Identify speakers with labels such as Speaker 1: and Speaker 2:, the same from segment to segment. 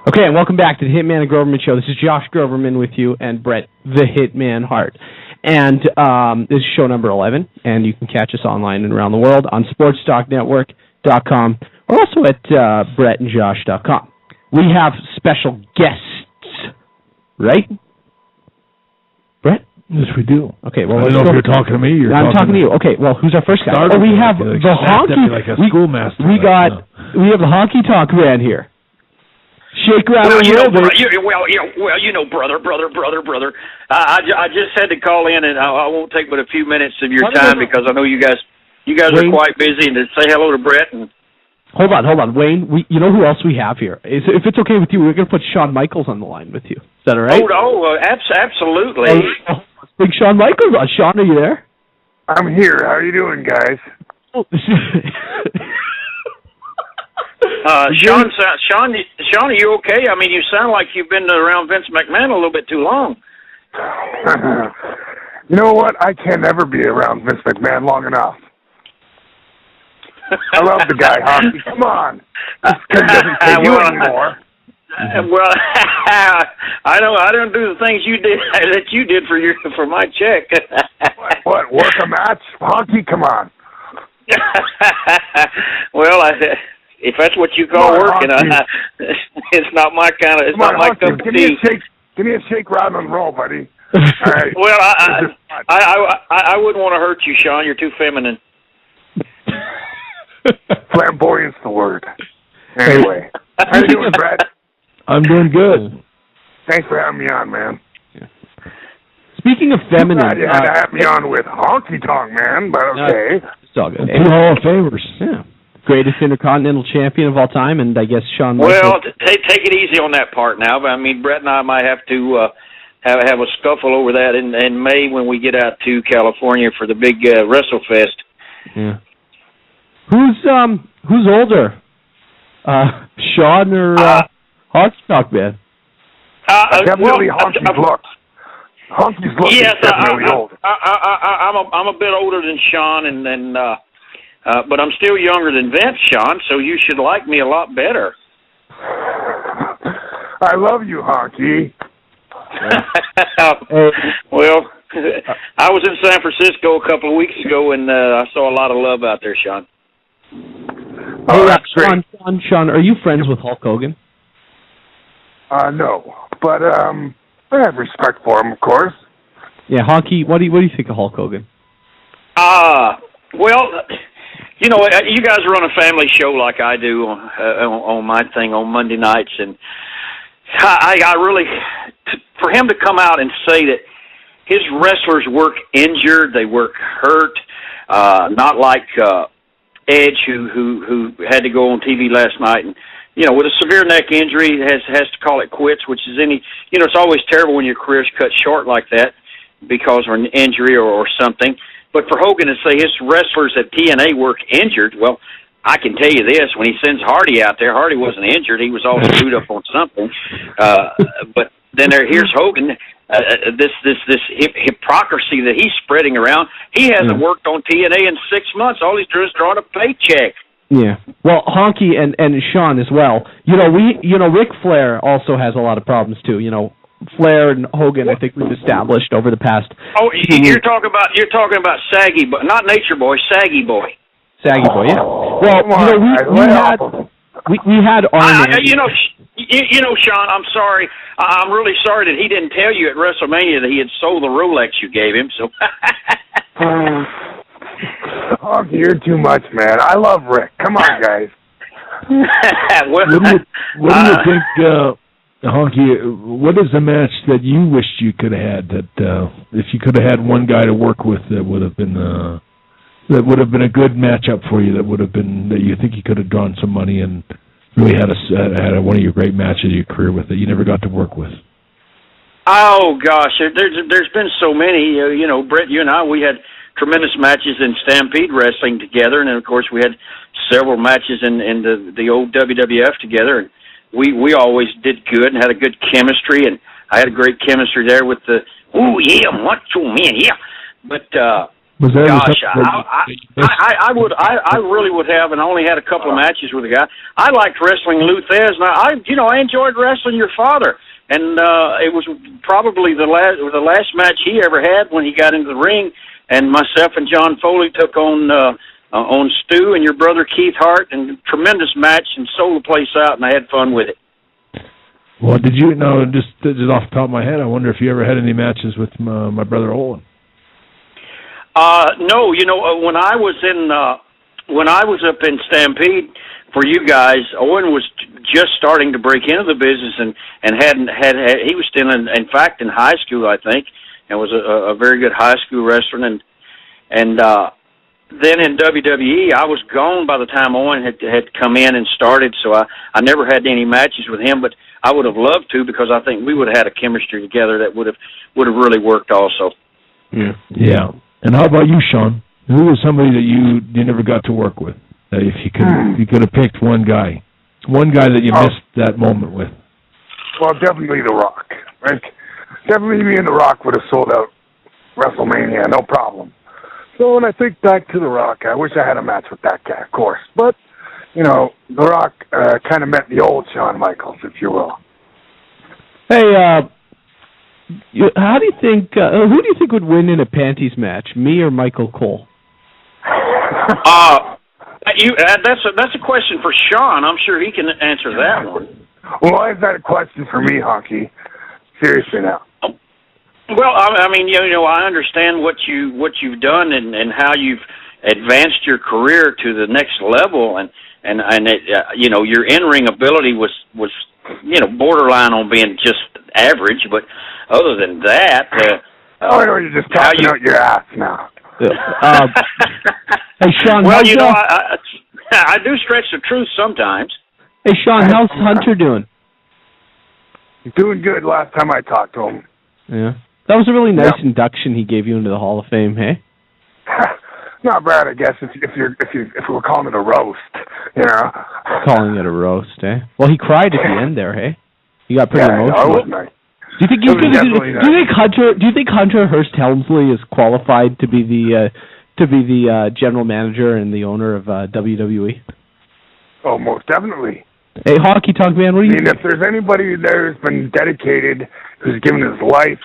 Speaker 1: Okay, and welcome back to the Hitman Groberman Show. This is Josh Groberman with you and Brett the Hitman Hart. And this is show number 11, and you can catch us online and around the world on sportstalknetwork.com or also at brettandjosh.com. We have special guests, right? Brett?
Speaker 2: Yes, we do.
Speaker 1: Okay, well,
Speaker 2: I don't know if you're talking to me.
Speaker 1: I'm talking to you. Okay, well, who's our first guy? We have the honky.
Speaker 2: Like a schoolmaster.
Speaker 1: We have the Honky Tonk Man here. Shake, rattle,
Speaker 3: brother. I just had to call in, and I won't take but a few minutes of your time because I know you guys are quite busy. And to say hello to Brett. And
Speaker 1: hold on, Wayne. You know who else we have here? If it's okay with you, we're going to put Shawn Michaels on the line with you. Is that all right?
Speaker 3: Absolutely.
Speaker 1: Big Shawn Michaels on. Shawn, are you there?
Speaker 4: I'm here. How are you doing, guys?
Speaker 3: Shawn, are you okay? I mean, you sound like you've been around Vince McMahon a little bit too long.
Speaker 4: You know what? I can never be around Vince McMahon long enough. I love the guy, Honky. Come on. This doesn't take you anymore.
Speaker 3: Well, I don't do the things that you did for my check.
Speaker 4: What? Work a match? Honky, come on.
Speaker 3: Well, if that's what you call working, it's not my kind of. It's not my cup of tea.
Speaker 4: Give me a shake, rattle, and roll, buddy. All right.
Speaker 3: Well, I wouldn't want to hurt you, Shawn. You're too feminine.
Speaker 4: Flamboyant's the word. Anyway, how you doing, Brett?
Speaker 2: I'm doing good.
Speaker 4: Thanks for having me on, man.
Speaker 1: Yeah. Speaking of feminine,
Speaker 4: you had to have me on with Honky Tonk Man, but okay.
Speaker 1: It's all good.
Speaker 2: Two Hall of Famers.
Speaker 1: Yeah. Greatest Intercontinental Champion of all time, and I guess Shawn Michaels.
Speaker 3: Well, take it easy on that part now. But I mean, Brett and I might have to have a scuffle over that in May when we get out to California for the big WrestleFest.
Speaker 1: Yeah. Who's older, Shawn or Honky Tonk Man?
Speaker 4: Definitely Honky's looks. Honky's looks is definitely older.
Speaker 3: I'm a bit older than Shawn, and but I'm still younger than Vince, Shawn, so you should like me a lot better.
Speaker 4: I love you, Honky.
Speaker 3: Well, I was in San Francisco a couple of weeks ago, and I saw a lot of love out there, Shawn.
Speaker 4: Oh, that's great.
Speaker 1: Shawn, are you friends with Hulk Hogan?
Speaker 4: No, but I have respect for him, of course.
Speaker 1: Yeah, Honky, what do you think of Hulk Hogan?
Speaker 3: Well, you know, you guys run a family show like I do on my thing on Monday nights, and I really, for him to come out and say that his wrestlers work injured, they work hurt, not like Edge, who had to go on TV last night and, you know, with a severe neck injury, has to call it quits, which is it's always terrible when your career's cut short like that because of an injury or something. But for Hogan to say his wrestlers at TNA work injured, well, I can tell you this, when he sends Hardy out there, Hardy wasn't injured. He was all screwed up on something. But then here's Hogan, this hypocrisy that he's spreading around. He hasn't worked on TNA in 6 months. All he's doing is drawing a paycheck.
Speaker 1: Yeah. Well, Honky and Shawn as well. Ric Flair also has a lot of problems too. You know, Flair and Hogan, I think we've established over the past.
Speaker 3: Oh, you're talking about Saggy Boy, not Nature Boy, Saggy Boy.
Speaker 1: Saggy Boy, yeah. Well, we had Arn.
Speaker 3: You know, Shawn, I'm sorry. I'm really sorry that he didn't tell you at WrestleMania that he had sold the Rolex you gave him. So.
Speaker 4: Oh, you're too much, man. I love Rick. Come on, guys.
Speaker 2: What do you think, Honky? What is the match that you wished you could have had? That if you could have had one guy to work with, that would have been a good matchup for you. That you think you could have drawn some money and really had one of your great matches of your career with that you never got to work with.
Speaker 3: Oh gosh, there's been so many. You know, Brett, you and I, we had tremendous matches in Stampede Wrestling together, and then of course we had several matches in the old WWF together, and we always did good and had a good chemistry, and I had a great chemistry there with the Macho Man, yeah. But
Speaker 2: Was there
Speaker 3: Gosh, I really would have, and I only had a couple of matches with a guy. I liked wrestling Lou Thez, and I enjoyed wrestling your father, and it was probably the last match he ever had when he got into the ring, and myself and John Foley took on Stu and your brother Keith Hart, and tremendous match, and sold the place out, and I had fun with it.
Speaker 2: Well, did you know? Just off the top of my head, I wonder if you ever had any matches with my brother Olin.
Speaker 3: No, when I was up in Stampede for you guys, Owen was just starting to break into the business and he was still in fact in high school, I think, and was a very good high school wrestler, and then in WWE I was gone by the time Owen had come in and started, so I never had any matches with him, but I would have loved to, because I think we would have had a chemistry together that would have really worked also.
Speaker 2: Yeah. And how about you, Shawn? Who was somebody that you never got to work with? If you could have picked one guy that you missed that moment with.
Speaker 4: Well, definitely The Rock. Right? Definitely me and The Rock would have sold out WrestleMania, no problem. So when I think back to The Rock, I wish I had a match with that guy, of course. But, The Rock kind of met the old Shawn Michaels, if you will.
Speaker 1: Hey, how do you think? Who do you think would win in a panties match, me or Michael Cole?
Speaker 3: That's a question for Shawn. I'm sure he can answer that one.
Speaker 4: Well, why is that a question for me, Honky? Seriously now.
Speaker 3: Well, I mean, I understand what you've done and how you've advanced your career to the next level, and it, your in-ring ability was borderline on being just average, but other than that,
Speaker 4: you're just talking out your ass now.
Speaker 1: Hey, Shawn.
Speaker 3: Well, I do stretch the truth sometimes.
Speaker 1: Hey, Shawn, how's Hunter doing?
Speaker 4: He's doing good. Last time I talked to him.
Speaker 1: Yeah, that was a really nice induction he gave you into the Hall of Fame. Hey.
Speaker 4: Not bad, I guess. If we were calling it a roast,
Speaker 1: Calling it a roast, eh? Well, he cried at the end there, hey. He got pretty emotional.
Speaker 4: That was nice.
Speaker 1: Do you think Hunter Hearst Helmsley is qualified to be the general manager and the owner of WWE?
Speaker 4: Oh, most definitely.
Speaker 1: Hey, Honky Tonk Man, what do you think?
Speaker 4: If there's anybody there who's been dedicated, who's given his life,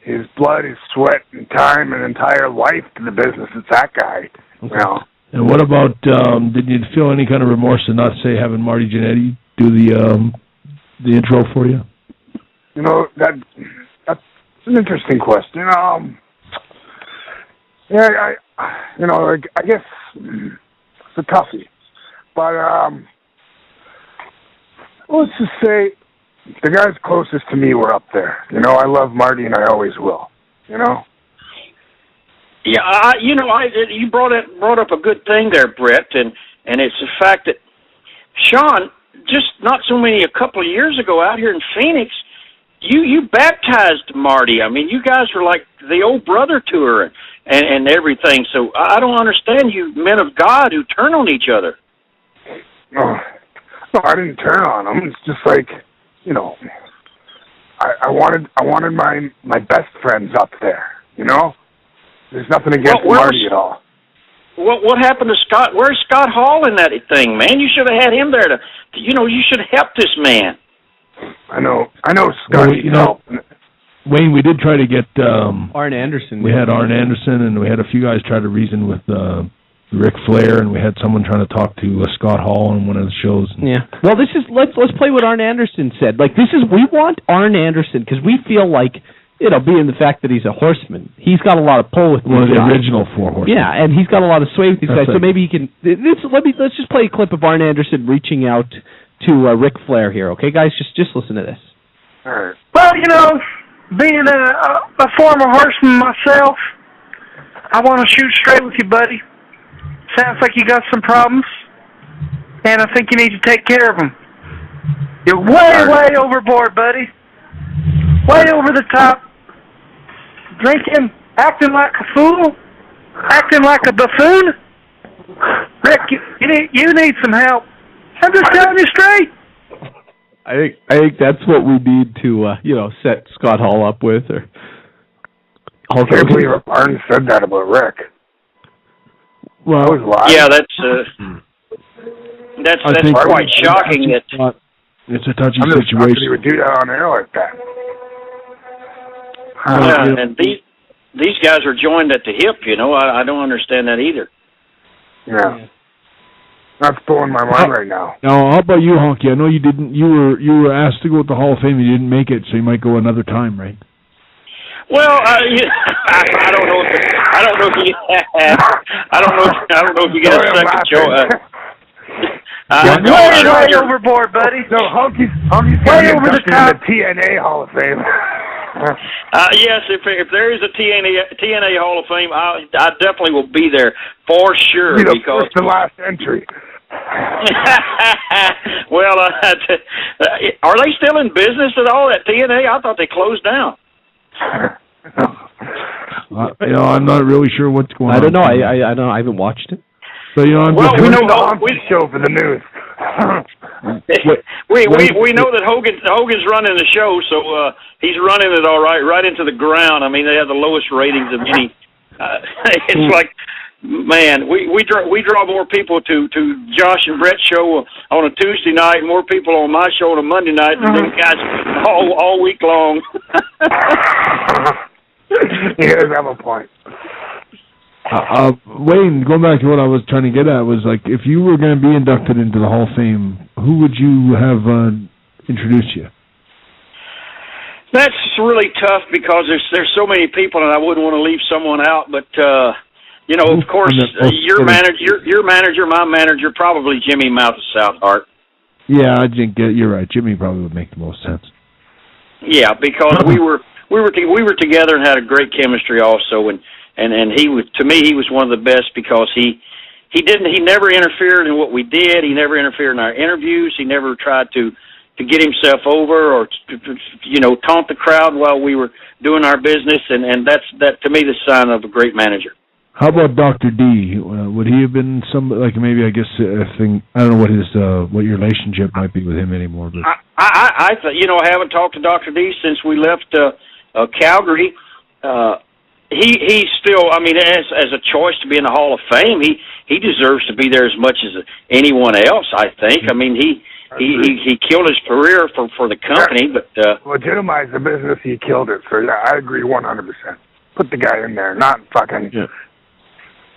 Speaker 4: his blood, his sweat, and time, and entire life to the business, it's that guy.
Speaker 2: Okay. And what about, did you feel any kind of remorse to not having Marty Jannetty do the intro for you?
Speaker 4: That's an interesting question. I guess it's a toughie. But let's just say the guys closest to me were up there. I love Marty, and I always will.
Speaker 3: Yeah, you brought up a good thing there, Brett, and it's the fact that Shawn, just not a couple of years ago out here in Phoenix, you baptized Marty. I mean, you guys were like the old brother to her and everything. So I don't understand you men of God who turn on each other.
Speaker 4: No, I didn't turn on them. It's just like, I wanted my best friends up there. There's nothing against Marty at all.
Speaker 3: What happened to Scott? Where's Scott Hall in that thing, man? You should have had him there you should help this man.
Speaker 4: I know, Scott.
Speaker 2: Wayne, we did try to get
Speaker 1: Arn Anderson.
Speaker 2: We had Arn Anderson, and we had a few guys try to reason with Ric Flair, and we had someone trying to talk to Scott Hall on one of the shows.
Speaker 1: Yeah. Well, let's play what Arn Anderson said. Like, we want Arn Anderson because we feel like, being the fact that he's a horseman, he's got a lot of pull with these guys.
Speaker 2: The original four horsemen.
Speaker 1: Yeah, and he's got a lot of sway with these guys. So maybe he can. Let's just play a clip of Arn Anderson reaching out to Ric Flair here. Okay, guys, just listen to this.
Speaker 4: All right.
Speaker 5: Well, being a former horseman myself, I want to shoot straight with you, buddy. Sounds like you got some problems, and I think you need to take care of them. You're way overboard, buddy. Way over the top. Drinking, acting like a fool, acting like a buffoon. Rick, you need some help. I'm just telling you straight.
Speaker 1: I think that's what we need to set Scott Hall up with. Or
Speaker 4: I can't believe Arn said that about Rick.
Speaker 2: Well,
Speaker 3: yeah, that's quite shocking.
Speaker 2: It's a touchy
Speaker 4: I'm just shocked
Speaker 2: situation.
Speaker 4: that he would do that on air like that.
Speaker 3: Yeah, and these guys are joined at the hip. I don't understand that either.
Speaker 4: Yeah. That's blowing my mind right now.
Speaker 2: Now, how about you, Honky? I know you didn't. You were asked to go with the Hall of Fame. You didn't make it, so you might go another time, right?
Speaker 3: Well, I don't know. I don't know if you get a second choice.
Speaker 5: Way overboard, buddy.
Speaker 4: No, Honky's way over the top. The TNA Hall of Fame.
Speaker 3: Yes, if there is a TNA Hall of Fame, I definitely will be there for sure.
Speaker 4: Be the
Speaker 3: because
Speaker 4: first and last entry.
Speaker 3: Well, are they still in business at all at TNA? I thought they closed down.
Speaker 2: I'm not really sure what's going on.
Speaker 1: I don't know. I don't. I haven't watched it.
Speaker 2: So we know
Speaker 4: the show for the news.
Speaker 3: we know that Hogan's running the show, so he's running it all right into the ground. I mean, they have the lowest ratings of any. It's like, man, we draw more people to Josh and Brett's show on a Tuesday night, and more people on my show on a Monday night than them guys all week long.
Speaker 4: You guys have a point.
Speaker 2: Wayne, going back to what I was trying to get at was like, if you were going to be inducted into the Hall of Fame, who would you have introduce you?
Speaker 3: That's really tough because there's so many people, and I wouldn't want to leave someone out. But of course, your manager, my manager, probably Jimmy Mouth of Southheart.
Speaker 2: Yeah, I think you're right. Jimmy probably would make the most sense.
Speaker 3: Yeah, because we were together and had a great chemistry also, and he was, to me, he was one of the best because he never interfered in what we did. He never interfered in our interviews. He never tried to get himself over or taunt the crowd while we were doing our business, and that to me the sign of a great manager.
Speaker 2: How about Dr. D? Would he have been somebody like maybe I don't know what your relationship might be with him anymore, but
Speaker 3: I haven't talked to Dr. D since we left Calgary. He's still, I mean, as a choice to be in the Hall of Fame, he deserves to be there as much as anyone else, I think. I mean, he killed his career for the company, but
Speaker 4: legitimize the business, he killed it. So yeah, I agree 100%. Put the guy in there, not fucking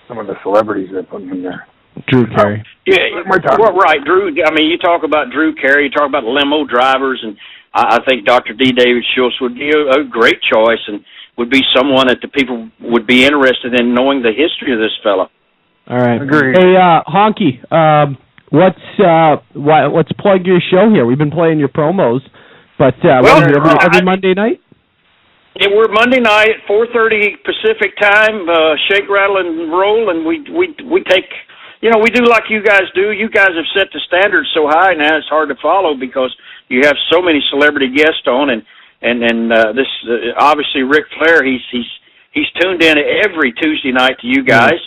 Speaker 4: some of the celebrities they're putting in there.
Speaker 1: Drew Carey.
Speaker 3: Right, Drew. I mean, you talk about Drew Carey, you talk about limo drivers, and I think Dr. D. David Schultz would be a great choice and would be someone that the people would be interested in knowing the history of this fella.
Speaker 1: All right.
Speaker 4: Agreed.
Speaker 1: Hey, Honky, let's plug your show here. We've been playing your promos, but every Monday night?
Speaker 3: Yeah, we're Monday night at 4:30 Pacific time, shake, rattle, and roll, and we take, we do like you guys do. You guys have set the standard so high now it's hard to follow because you have so many celebrity guests on, and this obviously Ric Flair, he's tuned in every Tuesday night to you guys.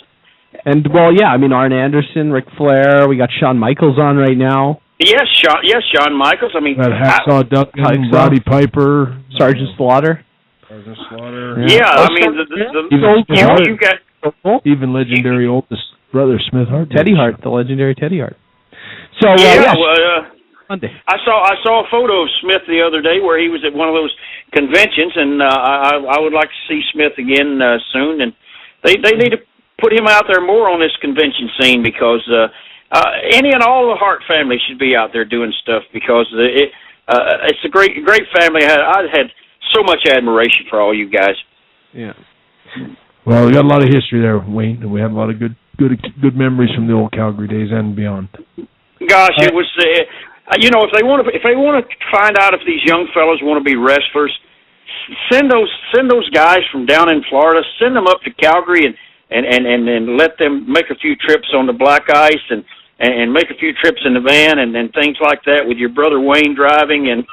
Speaker 1: And Arn Anderson, Ric Flair, we got Shawn Michaels on right now.
Speaker 3: Yes, Shawn Michaels. I mean,
Speaker 2: Hacksaw Duncan, Roddy Piper,
Speaker 1: Sergeant Slaughter.
Speaker 3: Yeah, I mean you got
Speaker 2: even legendary oldest brother Smith Hart,
Speaker 1: Teddy Hart, the legendary Teddy Hart. So Monday. I
Speaker 3: saw a photo of Smith the other day where he was at one of those conventions, and I would like to see Smith again soon. And they need to put him out there more on this convention scene because any and all the Hart family should be out there doing stuff because it's a great family. I had so much admiration for all you guys.
Speaker 1: Yeah.
Speaker 2: Well, we got a lot of history there, Wayne, and we have a lot of good memories from the old Calgary days and beyond.
Speaker 3: Gosh, it was. If they want to find out if these young fellas want to be wrestlers, send those guys from down in Florida. Send them up to Calgary and let them make a few trips on the black ice and make a few trips in the van and things like that with your brother Wayne driving and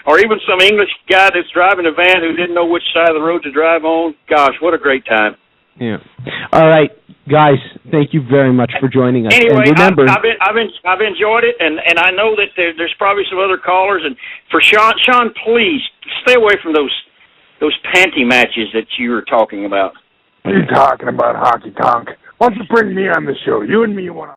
Speaker 3: or even some English guy that's driving a van who didn't know which side of the road to drive on. Gosh, what a great time.
Speaker 1: Yeah. All right, guys, thank you very much for joining us.
Speaker 3: Anyway,
Speaker 1: and remember,
Speaker 3: I've enjoyed it, and I know that there's probably some other callers. And for Shawn, please stay away from those panty matches that you were talking about.
Speaker 4: What are you talking about, Honky Tonk? Why don't you bring me on the show? You and me want to...